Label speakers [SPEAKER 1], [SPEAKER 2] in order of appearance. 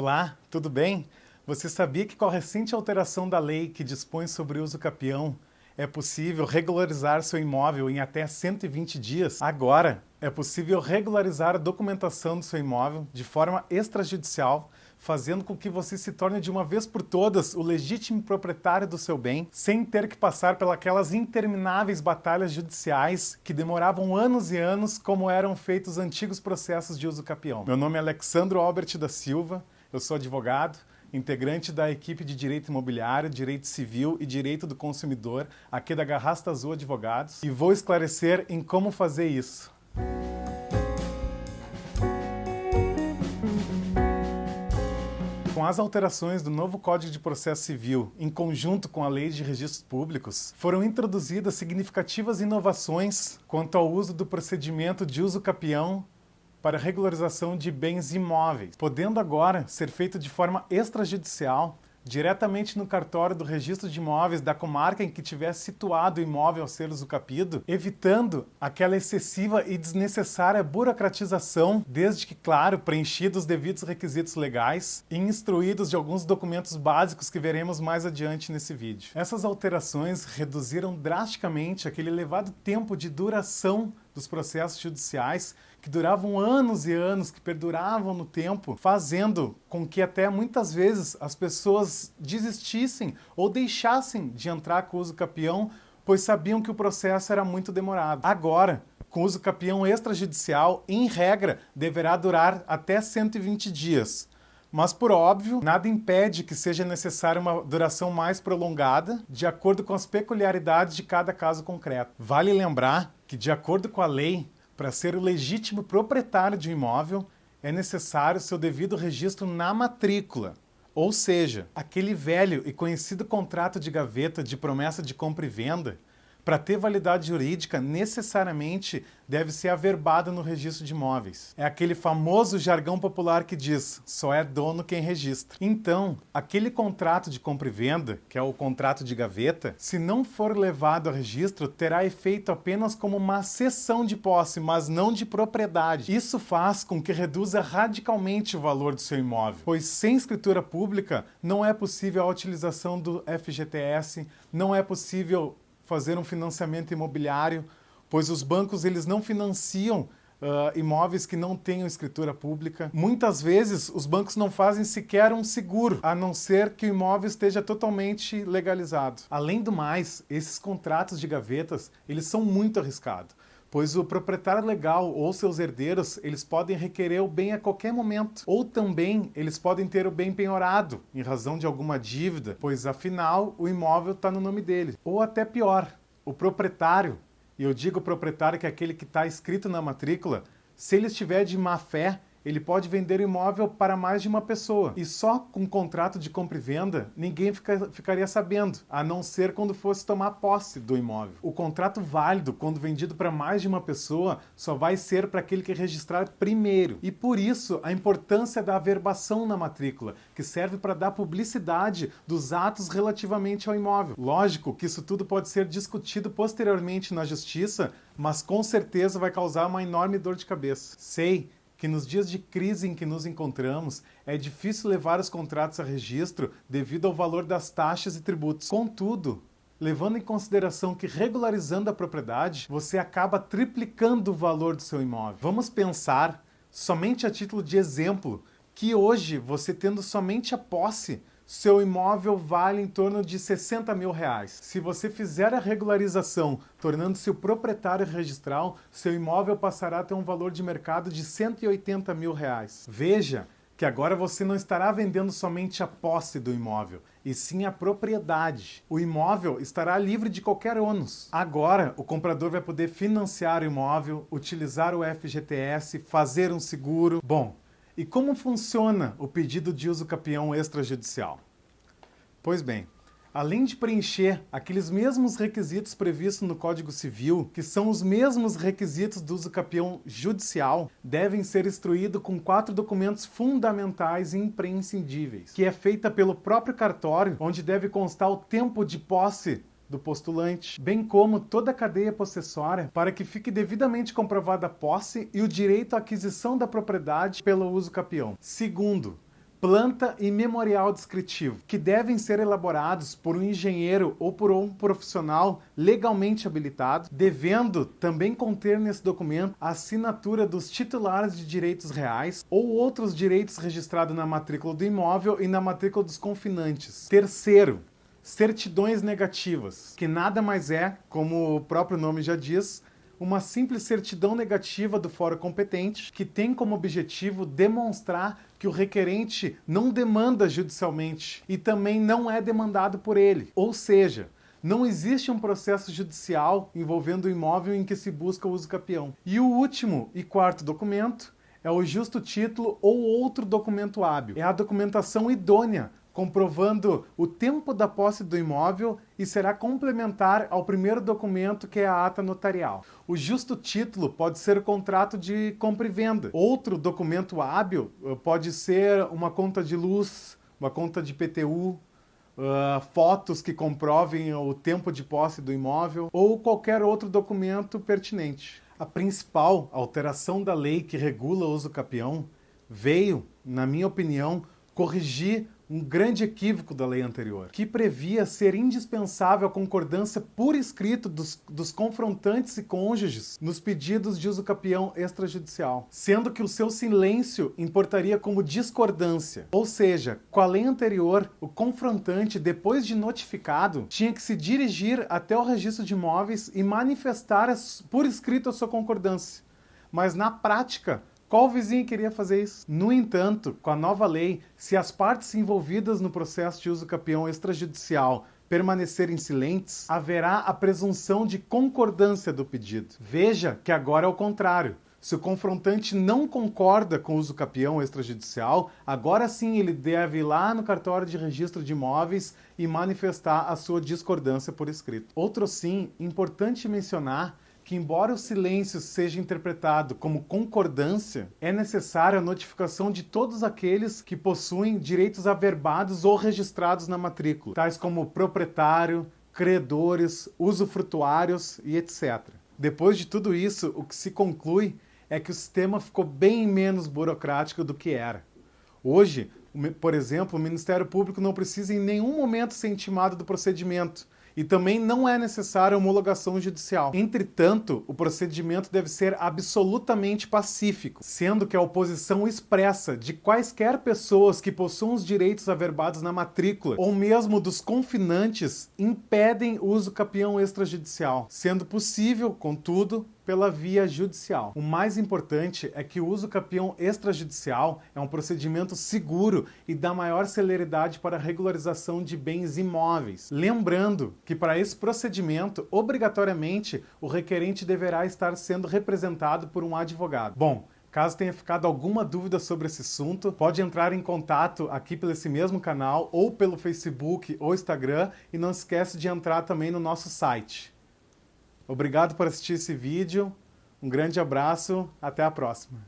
[SPEAKER 1] Olá, tudo bem? Você sabia que com a recente alteração da lei que dispõe sobre o uso capião, é possível regularizar seu imóvel em até 120 dias? Agora, é possível regularizar a documentação do seu imóvel de forma extrajudicial, fazendo com que você se torne de uma vez por todas o legítimo proprietário do seu bem, sem ter que passar pelas intermináveis batalhas judiciais que demoravam anos e anos, como eram feitos os antigos processos de uso capião. Meu nome é Alexandro Albert da Silva, eu sou advogado, integrante da equipe de Direito Imobiliário, Direito Civil e Direito do Consumidor, aqui da Garrasta Azul Advogados, e vou esclarecer em como fazer isso. Com as alterações do novo Código de Processo Civil, em conjunto com a Lei de Registros Públicos, foram introduzidas significativas inovações quanto ao uso do procedimento de uso capião para regularização de bens imóveis, podendo agora ser feito de forma extrajudicial, diretamente no cartório do registro de imóveis da comarca em que tiver situado o imóvel a ser usucapido, evitando aquela excessiva e desnecessária burocratização, desde que, claro, preenchidos os devidos requisitos legais e instruídos de alguns documentos básicos que veremos mais adiante nesse vídeo. Essas alterações reduziram drasticamente aquele elevado tempo de duração dos processos judiciais, que duravam anos e anos, que perduravam no tempo, fazendo com que até muitas vezes as pessoas desistissem ou deixassem de entrar com o uso capião, pois sabiam que o processo era muito demorado. Agora, com o uso capião extrajudicial, em regra, deverá durar até 120 dias. Mas, por óbvio, nada impede que seja necessária uma duração mais prolongada, de acordo com as peculiaridades de cada caso concreto. Vale lembrar que, de acordo com a lei, para ser o legítimo proprietário de um imóvel, é necessário seu devido registro na matrícula. Ou seja, aquele velho e conhecido contrato de gaveta de promessa de compra e venda, para ter validade jurídica, necessariamente deve ser averbado no registro de imóveis. É aquele famoso jargão popular que diz, só é dono quem registra. Então, aquele contrato de compra e venda, que é o contrato de gaveta, se não for levado a registro, terá efeito apenas como uma cessão de posse, mas não de propriedade. Isso faz com que reduza radicalmente o valor do seu imóvel, pois sem escritura pública não é possível a utilização do FGTS, não é possível fazer um financiamento imobiliário, pois os bancos eles não financiam imóveis que não tenham escritura pública. Muitas vezes os bancos não fazem sequer um seguro, a não ser que o imóvel esteja totalmente legalizado. Além do mais, esses contratos de gavetas, eles são muito arriscados, pois o proprietário legal ou seus herdeiros, eles podem requerer o bem a qualquer momento. Ou também, eles podem ter o bem penhorado, em razão de alguma dívida, pois afinal, o imóvel está no nome dele. Ou até pior, o proprietário, e eu digo proprietário que é aquele que está escrito na matrícula, se ele estiver de má fé, ele pode vender o imóvel para mais de uma pessoa. E só com contrato de compra e venda, ninguém ficaria sabendo, a não ser quando fosse tomar posse do imóvel. O contrato válido, quando vendido para mais de uma pessoa, só vai ser para aquele que registrar primeiro. E por isso, a importância da averbação na matrícula, que serve para dar publicidade dos atos relativamente ao imóvel. Lógico que isso tudo pode ser discutido posteriormente na justiça, mas com certeza vai causar uma enorme dor de cabeça. Sei que nos dias de crise em que nos encontramos, é difícil levar os contratos a registro devido ao valor das taxas e tributos. Contudo, levando em consideração que regularizando a propriedade, você acaba triplicando o valor do seu imóvel. Vamos pensar, somente a título de exemplo, que hoje, você tendo somente a posse, seu imóvel vale em torno de R$60 mil. Se você fizer a regularização, tornando-se o proprietário registral, seu imóvel passará a ter um valor de mercado de R$180 mil. Veja que agora você não estará vendendo somente a posse do imóvel, e sim a propriedade. O imóvel estará livre de qualquer ônus. Agora, o comprador vai poder financiar o imóvel, utilizar o FGTS, fazer um seguro. Bom, e como funciona o pedido de uso capião extrajudicial? Pois bem, além de preencher aqueles mesmos requisitos previstos no Código Civil, que são os mesmos requisitos do uso capião judicial, devem ser instruídos com 4 documentos fundamentais e imprescindíveis, que é feita pelo próprio cartório, onde deve constar o tempo de posse do postulante, bem como toda a cadeia possessória, para que fique devidamente comprovada a posse e o direito à aquisição da propriedade pelo uso capião. Segundo, planta e memorial descritivo, que devem ser elaborados por um engenheiro ou por um profissional legalmente habilitado, devendo também conter nesse documento a assinatura dos titulares de direitos reais ou outros direitos registrados na matrícula do imóvel e na matrícula dos confinantes. Terceiro, certidões negativas, que nada mais é, como o próprio nome já diz, uma simples certidão negativa do fórum competente que tem como objetivo demonstrar que o requerente não demanda judicialmente e também não é demandado por ele. Ou seja, não existe um processo judicial envolvendo o imóvel em que se busca o uso capião. E o último e quarto documento é o justo título ou outro documento hábil. É a documentação idônea, comprovando o tempo da posse do imóvel e será complementar ao primeiro documento, que é a ata notarial. O justo título pode ser o contrato de compra e venda. Outro documento hábil pode ser uma conta de luz, uma conta de IPTU, fotos que comprovem o tempo de posse do imóvel ou qualquer outro documento pertinente. A principal alteração da lei que regula o uso capião veio, na minha opinião, corrigir um grande equívoco da lei anterior, que previa ser indispensável a concordância por escrito dos confrontantes e cônjuges nos pedidos de uso capião extrajudicial, sendo que o seu silêncio importaria como discordância. Ou seja, com a lei anterior, o confrontante, depois de notificado, tinha que se dirigir até o registro de imóveis e manifestar por escrito a sua concordância. Mas na prática, qual vizinho queria fazer isso? No entanto, com a nova lei, se as partes envolvidas no processo de uso capião extrajudicial permanecerem silentes, haverá a presunção de concordância do pedido. Veja que agora é o contrário. Se o confrontante não concorda com o uso capião extrajudicial, agora sim ele deve ir lá no cartório de registro de imóveis e manifestar a sua discordância por escrito. Outro sim, importante mencionar que, embora o silêncio seja interpretado como concordância, é necessária a notificação de todos aqueles que possuem direitos averbados ou registrados na matrícula, tais como proprietário, credores, usufrutuários e etc. Depois de tudo isso, o que se conclui é que o sistema ficou bem menos burocrático do que era. Hoje, por exemplo, o Ministério Público não precisa em nenhum momento ser intimado do procedimento, e também não é necessária homologação judicial. Entretanto, o procedimento deve ser absolutamente pacífico, sendo que a oposição expressa de quaisquer pessoas que possuam os direitos averbados na matrícula, ou mesmo dos confinantes, impedem o uso capião extrajudicial, sendo possível, contudo, pela via judicial. O mais importante é que o uso capião extrajudicial é um procedimento seguro e dá maior celeridade para a regularização de bens imóveis. Lembrando que para esse procedimento, obrigatoriamente, o requerente deverá estar sendo representado por um advogado. Bom, caso tenha ficado alguma dúvida sobre esse assunto, pode entrar em contato aqui pelo esse mesmo canal ou pelo Facebook ou Instagram e não esquece de entrar também no nosso site. Obrigado por assistir esse vídeo, um grande abraço, até a próxima.